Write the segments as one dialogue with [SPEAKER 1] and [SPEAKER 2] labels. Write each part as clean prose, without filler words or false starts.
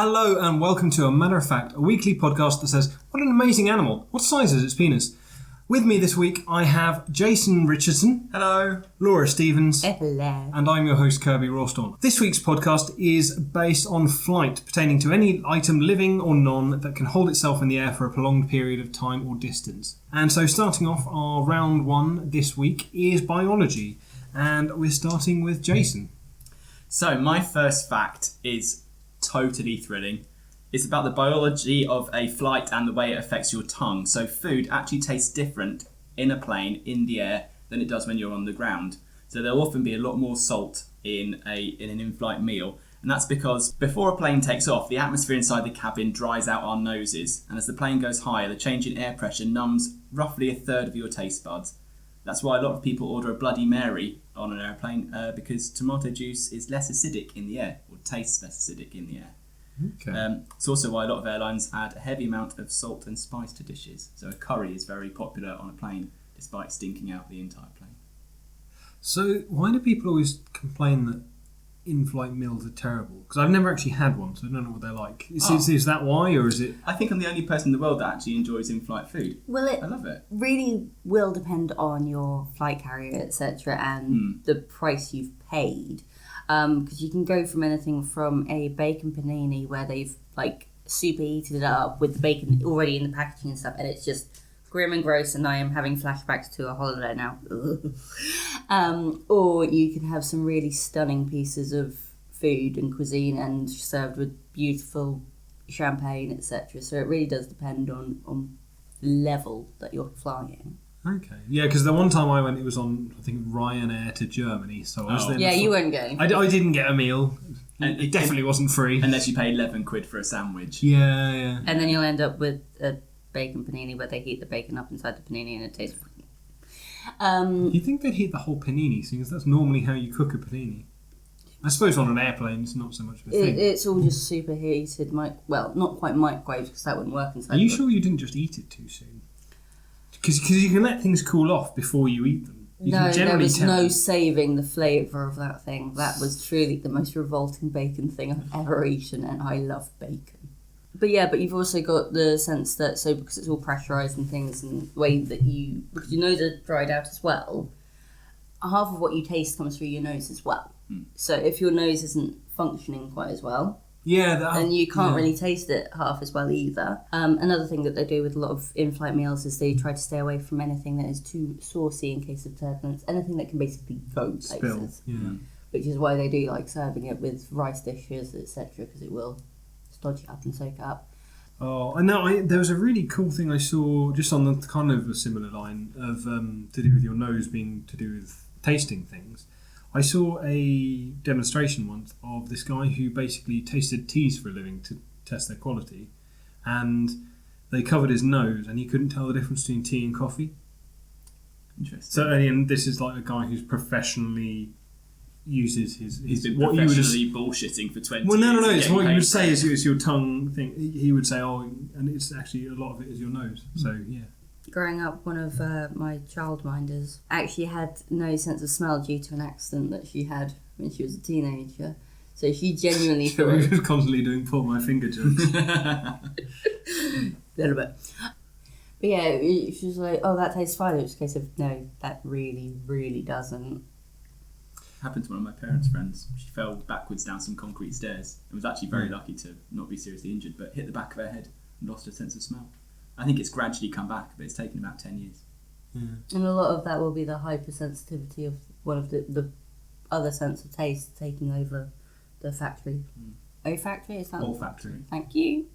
[SPEAKER 1] Hello and welcome to A Matter of Fact, a weekly podcast that says, what an amazing animal. What size is its penis? With me this week, I have Jason Richardson.
[SPEAKER 2] Hello.
[SPEAKER 1] Laura Stevens.
[SPEAKER 3] Hello.
[SPEAKER 1] And I'm your host, Kirby Rawstorm. This week's podcast is based on flight, pertaining to any item, living or non, that can hold itself in the air for a prolonged period of time or distance. And so starting off, our round one this week is biology. And we're starting with Jason.
[SPEAKER 2] So my first fact is totally thrilling. It's about the biology of a flight and the way it affects your tongue. So food actually tastes different in a plane, in the air, than it does when you're on the ground. So there'll often be a lot more salt in an in-flight meal. And that's because before a plane takes off, the atmosphere inside the cabin dries out our noses. And as the plane goes higher, the change in air pressure numbs roughly a third of your taste buds. That's why a lot of people order a Bloody Mary on an airplane, because tomato juice is less acidic in the air, or tastes less acidic in the air.
[SPEAKER 1] Okay.
[SPEAKER 2] It's also why a lot of airlines add a heavy amount of salt and spice to dishes. So a curry is very popular on a plane, despite stinking out the entire plane.
[SPEAKER 1] So why do people always complain that in-flight meals are terrible? Because I've never actually had one, so I don't know what they're like. Is that why, or is it...
[SPEAKER 2] I think I'm the only person in the world that actually enjoys in-flight food.
[SPEAKER 3] Well,
[SPEAKER 2] I love it.
[SPEAKER 3] really will depend on your flight carrier, etc., and the price you've paid. Because you can go from anything from a bacon panini where they've superheated it up with the bacon already in the packaging and stuff, and it's just grim and gross, and I am having flashbacks to a holiday now. Or you can have some really stunning pieces of food and cuisine and served with beautiful champagne, etc. So it really does depend on the level that you're flying.
[SPEAKER 1] Okay. Yeah, because the one time I went, it was on, I think, Ryanair to Germany. So I was there.
[SPEAKER 3] Yeah, you weren't going.
[SPEAKER 1] I didn't get a meal. And it definitely wasn't free.
[SPEAKER 2] Unless you pay 11 quid for a sandwich.
[SPEAKER 1] Yeah.
[SPEAKER 3] And then you'll end up with a bacon panini where they heat the bacon up inside the panini and it tastes...
[SPEAKER 1] You think they'd heat the whole panini, seeing as that's normally how you cook a panini? I suppose on an airplane it's not so much of a thing.
[SPEAKER 3] It's all just superheated, not quite microwaves because that wouldn't work inside.
[SPEAKER 1] Are you sure you didn't just eat it too soon? Because you can let things cool off before you eat them.
[SPEAKER 3] There was no saving the flavour of that thing. That was truly the most revolting bacon thing I've ever eaten, and I love bacon. But you've also got the sense that, because it's all pressurised and things, and the way that because your nose are dried out as well, half of what you taste comes through your nose as well. So if your nose isn't functioning quite as well, then you can't really taste it half as well either. Another thing that they do with a lot of in-flight meals is they try to stay away from anything that is too saucy in case of turbulence, anything that can basically go places. Which is why they do like serving it with rice dishes, etc., because it will stodge it up and soak it up.
[SPEAKER 1] Oh, I know. There was a really cool thing I saw just on the kind of a similar line of to do with your nose being to do with tasting things. I saw a demonstration once of this guy who basically tasted teas for a living to test their quality, and they covered his nose and he couldn't tell the difference between tea and coffee.
[SPEAKER 2] Interesting.
[SPEAKER 1] So, and this is like a guy who's professionally uses
[SPEAKER 2] He's been
[SPEAKER 1] what
[SPEAKER 2] professionally bullshitting for 20 years.
[SPEAKER 1] Well, no. It's what you would say is your tongue thing. He would say, and it's actually a lot of it is your nose. So, yeah.
[SPEAKER 3] Growing up, one of my childminders actually had no sense of smell due to an accident that she had when she was a teenager. So she genuinely thought...
[SPEAKER 1] She was constantly doing pull my finger jokes.
[SPEAKER 3] A little bit. But yeah, she was like, oh, that tastes fine. It was a case of, no, that really, really doesn't.
[SPEAKER 2] Happened to one of my parents' friends. She fell backwards down some concrete stairs and was actually very lucky to not be seriously injured, but hit the back of her head and lost her sense of smell. I think it's gradually come back, but it's taken about 10 years.
[SPEAKER 3] And a lot of that will be the hypersensitivity of one of the other sense of taste taking over the factory. Olfactory? Is that
[SPEAKER 2] Olfactory.
[SPEAKER 3] Thank you.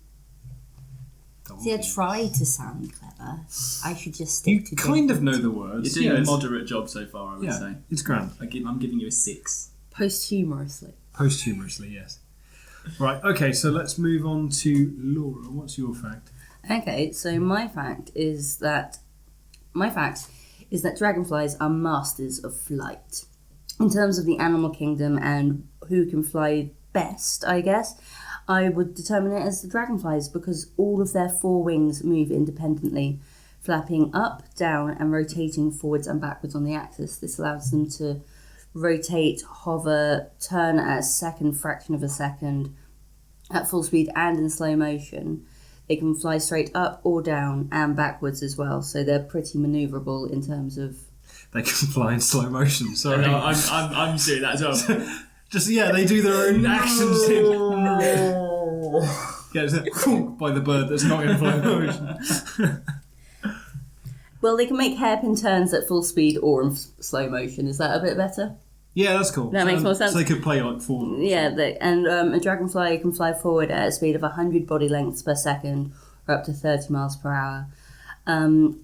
[SPEAKER 3] See, I try to sound clever. I should just stick to...
[SPEAKER 1] You kind of know the words.
[SPEAKER 2] You're doing a moderate job so far, I would say.
[SPEAKER 1] It's grand.
[SPEAKER 2] I'm giving you a 6.
[SPEAKER 3] Posthumously,
[SPEAKER 1] yes. Right, okay, so let's move on to Laura. What's your fact?
[SPEAKER 3] Okay, so my fact is that dragonflies are masters of flight. In terms of the animal kingdom and who can fly best, I guess, I would determine it as the dragonflies because all of their 4 wings move independently, flapping up, down, and rotating forwards and backwards on the axis. This allows them to rotate, hover, turn at a second fraction of a second, at full speed and in slow motion. They can fly straight up or down and backwards as well, so they're pretty manoeuvrable in terms of...
[SPEAKER 1] They can fly in slow motion, sorry.
[SPEAKER 2] No, I'm doing that as well.
[SPEAKER 1] Just, they do their own actions. Yeah, it's by the bird that's not in slow motion.
[SPEAKER 3] Well, they can make hairpin turns at full speed or in slow motion. Is that a bit better?
[SPEAKER 1] Yeah, that's cool.
[SPEAKER 3] That makes more sense.
[SPEAKER 1] So they could play like forward.
[SPEAKER 3] Yeah, a dragonfly can fly forward at a speed of 100 body lengths per second or up to 30 miles per hour. And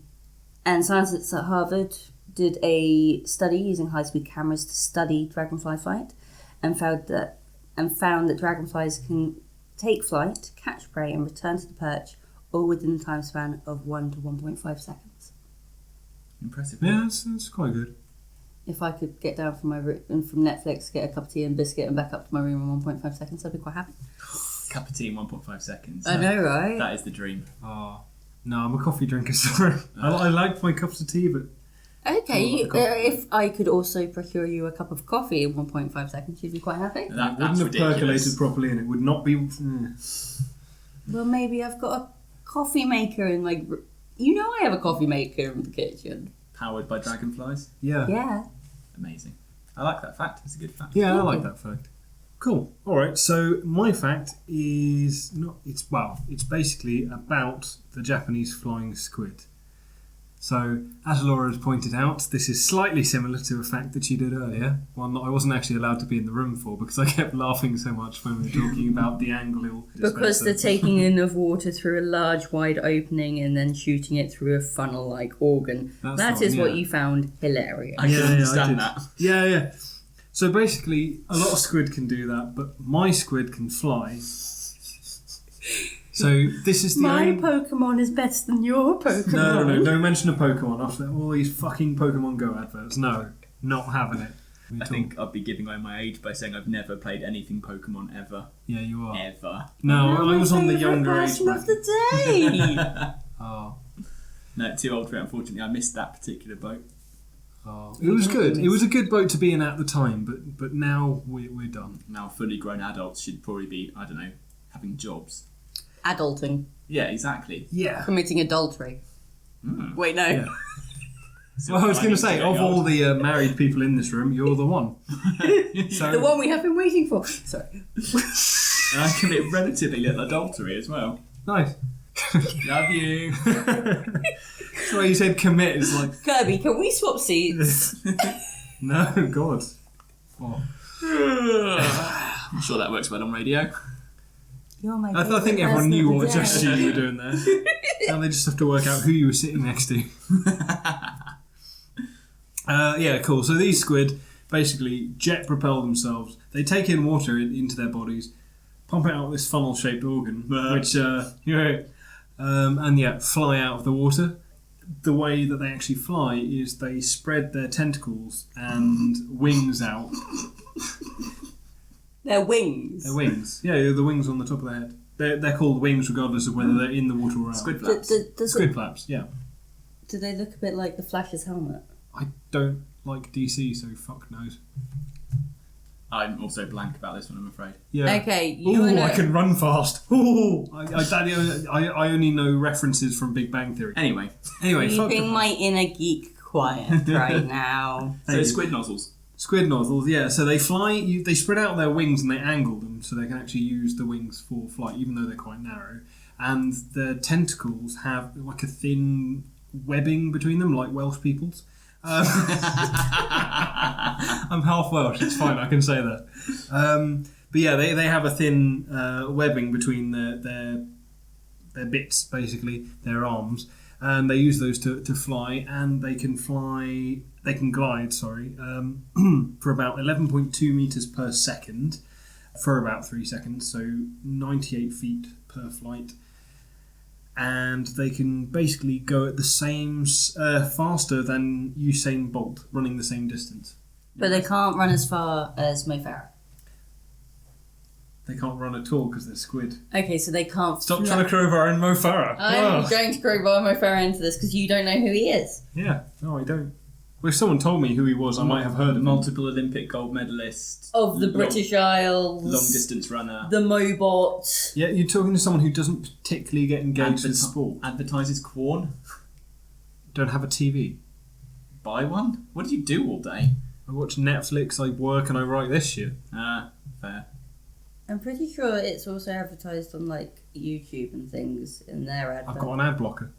[SPEAKER 3] scientists at Harvard did a study using high-speed cameras to study dragonfly flight and found that dragonflies can take flight, catch prey and return to the perch all within the time span of 1 to 1.5 seconds.
[SPEAKER 2] Impressive.
[SPEAKER 1] Yeah, that's quite good.
[SPEAKER 3] If I could get down from my room from Netflix, get a cup of tea and biscuit and back up to my room in 1.5 seconds, I'd be quite happy.
[SPEAKER 2] Cup of tea in 1.5 seconds.
[SPEAKER 3] I know, right?
[SPEAKER 2] That is the dream.
[SPEAKER 1] Oh, no, I'm a coffee drinker, sorry. I like my cups of tea, but...
[SPEAKER 3] Okay, if I could also procure you a cup of coffee in 1.5 seconds, you'd be quite happy?
[SPEAKER 1] It wouldn't have percolated properly and it would not be...
[SPEAKER 3] Well, maybe I've got a coffee maker in my... You know I have a coffee maker in the kitchen.
[SPEAKER 2] Powered by dragonflies.
[SPEAKER 1] Yeah.
[SPEAKER 3] Yeah.
[SPEAKER 2] Amazing. I like that fact. It's a good fact.
[SPEAKER 1] Yeah, I like that fact. Cool. All right. So my fact is it's basically about the Japanese flying squid. So as Laura has pointed out, this is slightly similar to a fact that she did earlier, one that I wasn't actually allowed to be in the room for because I kept laughing so much when we were talking about the angle.
[SPEAKER 3] Because they're taking in of water through a large wide opening and then shooting it through a funnel-like organ. That is what you found hilarious.
[SPEAKER 2] I can understand that.
[SPEAKER 1] Yeah. So basically, a lot of squid can do that, but my squid can fly. So this is the
[SPEAKER 3] My Pokemon is better than your Pokemon.
[SPEAKER 1] No, don't mention a Pokemon after all these fucking Pokemon Go adverts. No, not having it.
[SPEAKER 2] I think I'd be giving away my age by saying I've never played anything Pokemon ever.
[SPEAKER 1] Yeah, you are.
[SPEAKER 2] Ever.
[SPEAKER 1] No, I was on the younger age
[SPEAKER 3] person of
[SPEAKER 1] bracket.
[SPEAKER 3] the day.
[SPEAKER 1] Oh.
[SPEAKER 2] No, too old for it, unfortunately. I missed that particular boat.
[SPEAKER 1] Oh. It was good. It was a good boat to be in at the time, but now we're done.
[SPEAKER 2] Now fully grown adults should probably be, I don't know, having jobs.
[SPEAKER 3] Adulting.
[SPEAKER 2] Yeah, exactly.
[SPEAKER 1] Yeah.
[SPEAKER 3] Committing adultery. Wait, no.
[SPEAKER 1] Yeah. Well, I was going to say, of all the married people in this room, you're the one. So,
[SPEAKER 3] The one we have been waiting for. Sorry.
[SPEAKER 2] And I commit relatively little adultery as well.
[SPEAKER 1] nice.
[SPEAKER 2] Love you.
[SPEAKER 1] That's why you said commit. It's like,
[SPEAKER 3] Kirby, can we swap seats?
[SPEAKER 1] no, God. Oh.
[SPEAKER 2] I'm sure that works well on radio.
[SPEAKER 3] You're my
[SPEAKER 1] I think everyone knew what gesture you were doing there. Now they just have to work out who you were sitting next to. Yeah, cool. So these squid basically jet propel themselves. They take in water into their bodies, pump it out this funnel-shaped organ, which fly out of the water. The way that they actually fly is they spread their tentacles and wings out.
[SPEAKER 3] Their wings.
[SPEAKER 1] Their wings. Yeah, the wings on the top of their head. They're called wings regardless of whether they're in the water or out.
[SPEAKER 2] Squid flaps.
[SPEAKER 1] Squid flaps, yeah.
[SPEAKER 3] Do they look a bit like the Flash's helmet?
[SPEAKER 1] I don't like DC, so fuck knows.
[SPEAKER 2] I'm also blank about this one, I'm afraid.
[SPEAKER 1] Yeah.
[SPEAKER 3] Okay,
[SPEAKER 1] Ooh, I can run fast. Ooh, I only know references from Big Bang Theory.
[SPEAKER 2] Anyway,
[SPEAKER 1] fuck
[SPEAKER 3] keeping
[SPEAKER 1] them.
[SPEAKER 3] my inner geek quiet right now.
[SPEAKER 2] so squid nozzles.
[SPEAKER 1] Squid nozzles, yeah. So they fly. They spread out their wings and they angle them so they can actually use the wings for flight, even though they're quite narrow. And their tentacles have like a thin webbing between them, like Welsh people's. I'm half Welsh. It's fine. I can say that. But yeah, they have a thin webbing between their bits, basically their arms, and they use those to fly. And they can fly. They can glide. Sorry, for about 11.2 meters per second, for about 3 seconds. So 98 feet per flight. And they can basically go at the same faster than Usain Bolt, running the same distance.
[SPEAKER 3] But they can't run as far as Mo Farah.
[SPEAKER 1] They can't run at all because they're squid.
[SPEAKER 3] Okay, so they can't...
[SPEAKER 1] Stop trying to crowbar in Mo Farah.
[SPEAKER 3] I'm going to crowbar Mo Farah into this because you don't know who he is.
[SPEAKER 1] Yeah, no, I don't. Well, if someone told me who he was, I might have heard of him.
[SPEAKER 2] Multiple Olympic gold medalist.
[SPEAKER 3] Of the British Isles.
[SPEAKER 2] Long distance runner.
[SPEAKER 3] The Mobot.
[SPEAKER 1] Yeah, you're talking to someone who doesn't particularly get engaged with sport.
[SPEAKER 2] Advertises corn.
[SPEAKER 1] Don't have a TV.
[SPEAKER 2] Buy one? What do you do all day?
[SPEAKER 1] I watch Netflix, I work, and I write this shit.
[SPEAKER 2] Fair.
[SPEAKER 3] I'm pretty sure it's also advertised on like YouTube and things in their advert.
[SPEAKER 1] I've got an ad blocker.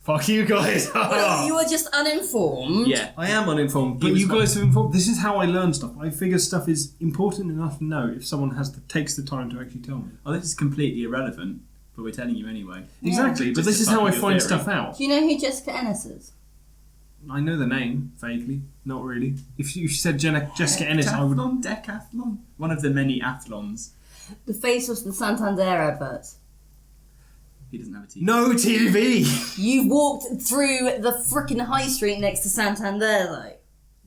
[SPEAKER 1] Fuck you guys.
[SPEAKER 3] Well, you are just uninformed.
[SPEAKER 2] Yeah.
[SPEAKER 1] I am uninformed, but you guys have informed. This is how I learn stuff. I figure stuff is important enough to know if someone takes the time to actually tell me.
[SPEAKER 2] Oh, this is completely irrelevant, but we're telling you anyway.
[SPEAKER 3] Yeah.
[SPEAKER 1] Exactly, but
[SPEAKER 2] Just
[SPEAKER 1] this
[SPEAKER 2] to
[SPEAKER 1] is how I
[SPEAKER 2] fuck your
[SPEAKER 1] find
[SPEAKER 2] theory.
[SPEAKER 1] stuff out.
[SPEAKER 3] Do you know who Jessica Ennis is?
[SPEAKER 1] I know the name, vaguely. Not really. If you said Jessica Ennis, I would...
[SPEAKER 2] Decathlon? One of the many athlons.
[SPEAKER 3] The face of the Santander advert.
[SPEAKER 2] He doesn't have a TV.
[SPEAKER 1] No TV!
[SPEAKER 3] You walked through the frickin' high street next to Santander, though.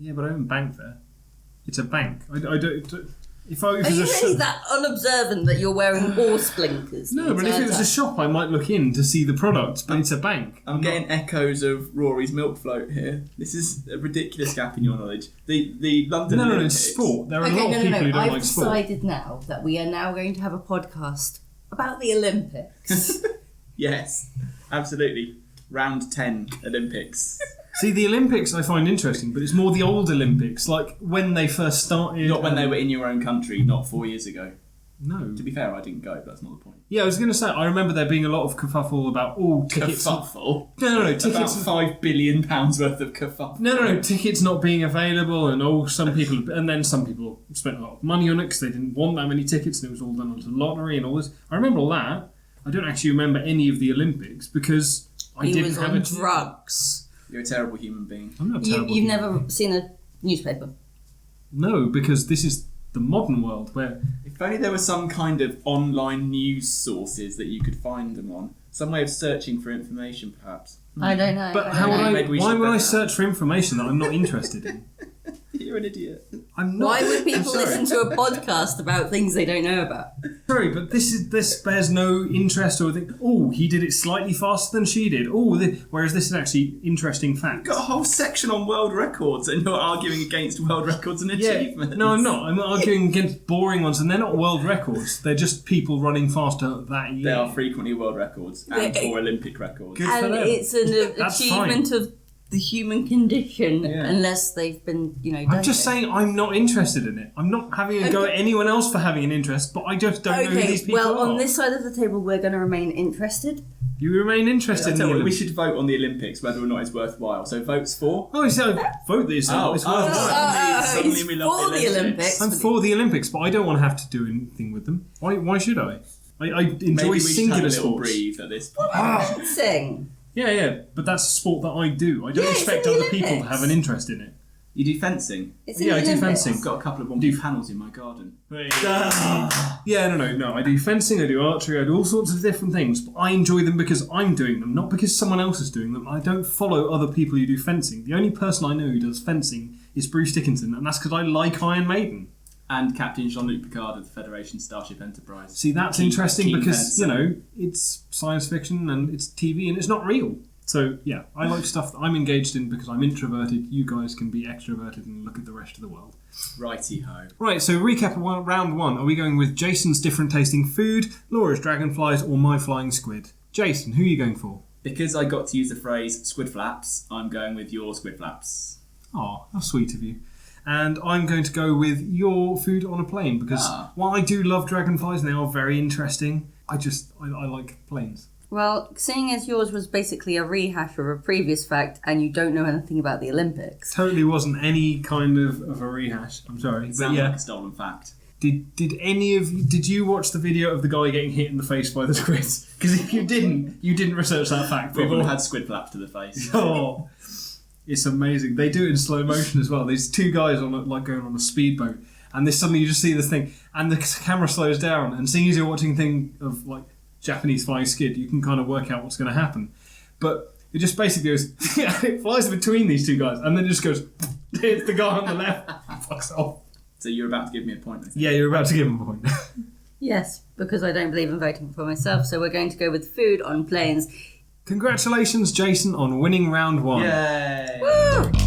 [SPEAKER 1] Yeah, but I don't bank there. It's a bank. I don't... If
[SPEAKER 3] Are
[SPEAKER 1] it was
[SPEAKER 3] you
[SPEAKER 1] a
[SPEAKER 3] really
[SPEAKER 1] shop...
[SPEAKER 3] that unobservant that you're wearing horse blinkers?
[SPEAKER 1] No, but if it was a shop, I might look in to see the products, but it's a bank.
[SPEAKER 2] I'm getting echoes of Rory's milk float here. This is a ridiculous gap in your knowledge. The London
[SPEAKER 1] No,
[SPEAKER 2] Olympics.
[SPEAKER 1] it's sport. There are
[SPEAKER 3] Okay,
[SPEAKER 1] a lot of people who don't
[SPEAKER 3] I've
[SPEAKER 1] like sport.
[SPEAKER 3] decided now that we are now going to have a podcast about the Olympics.
[SPEAKER 2] Yes, absolutely. Round 10 Olympics.
[SPEAKER 1] See, the Olympics I find interesting, but it's more the old Olympics, like when they first started.
[SPEAKER 2] Not when they were in your own country, not 4 years ago.
[SPEAKER 1] No.
[SPEAKER 2] To be fair, I didn't go, but that's not the point.
[SPEAKER 1] Yeah, I was going to say, I remember there being a lot of kerfuffle about, tickets...
[SPEAKER 2] Kerfuffle?
[SPEAKER 1] No,
[SPEAKER 2] About
[SPEAKER 1] tickets...
[SPEAKER 2] £5 billion worth of kerfuffle.
[SPEAKER 1] No, tickets not being available, and some people spent a lot of money on it because they didn't want that many tickets, and it was all done onto lottery and all this. I remember all that. I don't actually remember any of the Olympics because I
[SPEAKER 3] He
[SPEAKER 1] didn't
[SPEAKER 3] was
[SPEAKER 1] have
[SPEAKER 3] on
[SPEAKER 1] a
[SPEAKER 3] drugs.
[SPEAKER 2] You're a terrible human being.
[SPEAKER 1] I'm not
[SPEAKER 3] You've
[SPEAKER 1] terrible.
[SPEAKER 3] never seen a newspaper.
[SPEAKER 1] No, because this is the modern world where...
[SPEAKER 2] If only there was some kind of online news sources that you could find them on. Some way of searching for information, perhaps.
[SPEAKER 3] I don't know.
[SPEAKER 1] But
[SPEAKER 3] I
[SPEAKER 1] how
[SPEAKER 3] don't
[SPEAKER 1] would
[SPEAKER 3] know.
[SPEAKER 2] Maybe we
[SPEAKER 1] why
[SPEAKER 2] should
[SPEAKER 1] would
[SPEAKER 2] bet
[SPEAKER 1] I
[SPEAKER 2] that.
[SPEAKER 1] search for information that I'm not interested in?
[SPEAKER 2] You're an idiot.
[SPEAKER 1] I'm not.
[SPEAKER 3] Why would people
[SPEAKER 2] sorry.
[SPEAKER 3] listen to a podcast about things they don't know about?
[SPEAKER 1] Sorry, but this bears no interest or think. Oh, he did it slightly faster than she did. Whereas this is actually interesting facts.
[SPEAKER 2] You've got a whole section on world records and you're arguing against world records and achievements.
[SPEAKER 1] No, I'm not. I'm arguing against boring ones, and they're not world records. They're just people running faster that year.
[SPEAKER 2] They are frequently world records and
[SPEAKER 3] Yeah.
[SPEAKER 2] or Olympic records.
[SPEAKER 1] Good for
[SPEAKER 3] And
[SPEAKER 1] them.
[SPEAKER 3] it's an
[SPEAKER 1] That's
[SPEAKER 3] achievement of the human condition,
[SPEAKER 1] Yeah.
[SPEAKER 3] unless they've been,
[SPEAKER 1] I'm just saying I'm not interested in it. I'm not having a go at anyone else for having an interest, but I just don't know who these people
[SPEAKER 3] well,
[SPEAKER 1] are.
[SPEAKER 3] on this side of the table, we're going to remain interested.
[SPEAKER 1] You remain interested in
[SPEAKER 2] I tell you
[SPEAKER 1] the
[SPEAKER 2] what, we
[SPEAKER 1] Olympics.
[SPEAKER 2] should vote on the Olympics whether or not it's worthwhile. So votes for.
[SPEAKER 1] Oh, so vote this.
[SPEAKER 2] Oh,
[SPEAKER 1] it's
[SPEAKER 2] oh,
[SPEAKER 1] worthwhile.
[SPEAKER 2] oh. Suddenly
[SPEAKER 3] he's
[SPEAKER 2] we love
[SPEAKER 3] for
[SPEAKER 2] the
[SPEAKER 3] the
[SPEAKER 2] Olympics.
[SPEAKER 3] Olympics.
[SPEAKER 1] I'm for the Olympics, but I don't want to have to do anything with them. Why should I? I
[SPEAKER 2] Maybe
[SPEAKER 1] enjoy
[SPEAKER 2] we should have
[SPEAKER 1] singular
[SPEAKER 2] a little
[SPEAKER 1] sports.
[SPEAKER 2] breathe at this point.
[SPEAKER 3] Fencing.
[SPEAKER 1] Yeah, but that's a sport that I do. I don't
[SPEAKER 3] Yeah, it's
[SPEAKER 1] expect
[SPEAKER 3] in the
[SPEAKER 1] other people to
[SPEAKER 3] Olympics.
[SPEAKER 1] have an interest in it.
[SPEAKER 2] You do fencing?
[SPEAKER 3] It's in
[SPEAKER 1] Yeah,
[SPEAKER 3] the
[SPEAKER 1] I do
[SPEAKER 3] Olympics.
[SPEAKER 1] fencing.
[SPEAKER 2] I've got a couple of wonky panels in my garden.
[SPEAKER 1] Yeah, no. I do fencing, I do archery, I do all sorts of different things, but I enjoy them because I'm doing them, not because someone else is doing them. I don't follow other people who do fencing. The only person I know who does fencing is Bruce Dickinson, and that's because I like Iron Maiden.
[SPEAKER 2] And Captain Jean-Luc Picard of the Federation Starship Enterprise.
[SPEAKER 1] See, that's
[SPEAKER 2] Keen-
[SPEAKER 1] interesting
[SPEAKER 2] keen
[SPEAKER 1] because,
[SPEAKER 2] fencer.
[SPEAKER 1] it's science fiction and it's TV and it's not real. So, yeah, I like stuff that I'm engaged in because I'm introverted. You guys can be extroverted and look at the rest of the world.
[SPEAKER 2] Righty-ho.
[SPEAKER 1] Right, so recap of round one. Are we going with Jason's different tasting food, Laura's Dragonflies, or my flying squid? Jason, who are you going for?
[SPEAKER 2] Because I got to use the phrase squid flaps, I'm going with your squid flaps.
[SPEAKER 1] Oh, how sweet of you. And I'm going to go with your food on a plane because while I do love dragonflies and they are very interesting, I like planes.
[SPEAKER 3] Well, seeing as yours was basically a rehash of a previous fact and you don't know anything about the Olympics.
[SPEAKER 1] Totally wasn't any kind of a rehash. I'm sorry. But
[SPEAKER 2] Sounds
[SPEAKER 1] yeah.
[SPEAKER 2] like a stolen fact.
[SPEAKER 1] Did you watch the video of the guy getting hit in the face by the squids? Because if you didn't research that fact
[SPEAKER 2] We've
[SPEAKER 1] properly.
[SPEAKER 2] all had squid flaps to the face.
[SPEAKER 1] Oh, it's amazing. They do it in slow motion as well. There's two guys going on a speedboat, and there's suddenly you just see this thing, and the camera slows down. And seeing as you're watching a thing of like Japanese flying skid, you can kind of work out what's going to happen. But it just basically goes, it flies between these two guys, and then it just goes, hits the guy on the left, fucks off.
[SPEAKER 2] So you're about to give me a point, I think.
[SPEAKER 1] Yeah, you're about to give him a point.
[SPEAKER 3] Yes, because I don't believe in voting for myself, so we're going to go with food on planes.
[SPEAKER 1] Congratulations, Jason, on winning round one.
[SPEAKER 2] Yay!
[SPEAKER 3] Woo! Woo!